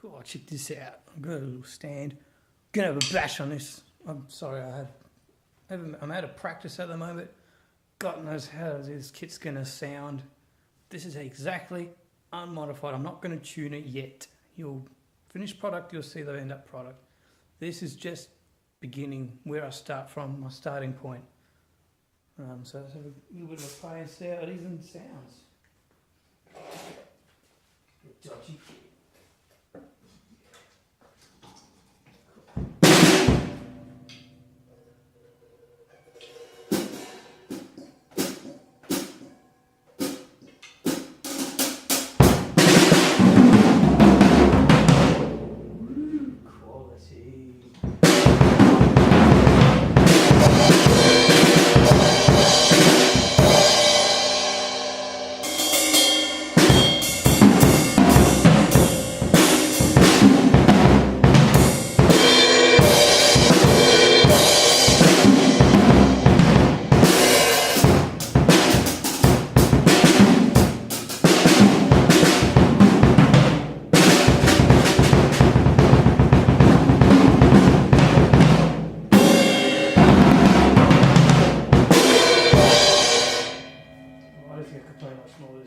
Cool, I'll check this out. I've got a little stand. Gonna have a bash on this. I'm sorry, I'm out of practice at the moment. God knows how this kit's gonna sound. This is exactly unmodified. I'm not gonna tune it yet. You'll finished product, you'll see the end up product. This is just beginning where I start from, my starting point. So let's have a little bit of a play and see how it even sounds. Dodgy.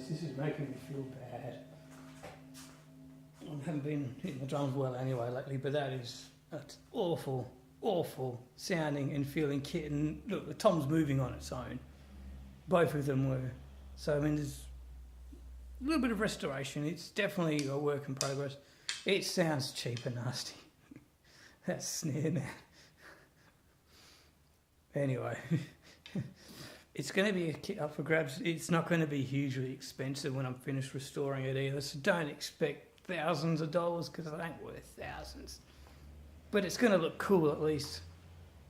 This is making me feel bad. I haven't been hitting the drums well anyway lately, but that's awful, awful sounding and feeling kit. And look, the tom's moving on its own. Both of them were. So I mean, there's a little bit of restoration. It's definitely a work in progress. It sounds cheap and nasty. That snare, man. Anyway. It's going to be a kit up for grabs. It's not going to be hugely expensive when I'm finished restoring it either, so don't expect thousands of dollars because it ain't worth thousands. But it's going to look cool at least,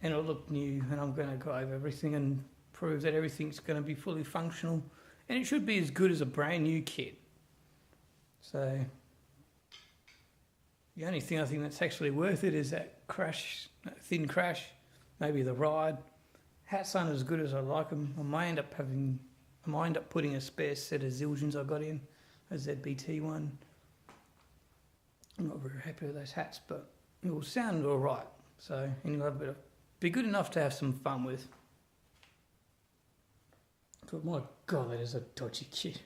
and it'll look new, and I'm going to go over everything and prove that everything's going to be fully functional, and it should be as good as a brand new kit. So the only thing I think that's actually worth it is that crash, that thin crash, maybe the ride. Hats aren't as good as I like them. I might end up putting a spare set of Zildjians I got in, a ZBT one. I'm not very happy with those hats, but it will sound all right. So anyway, but be good enough to have some fun with. But my God, that is a dodgy kit.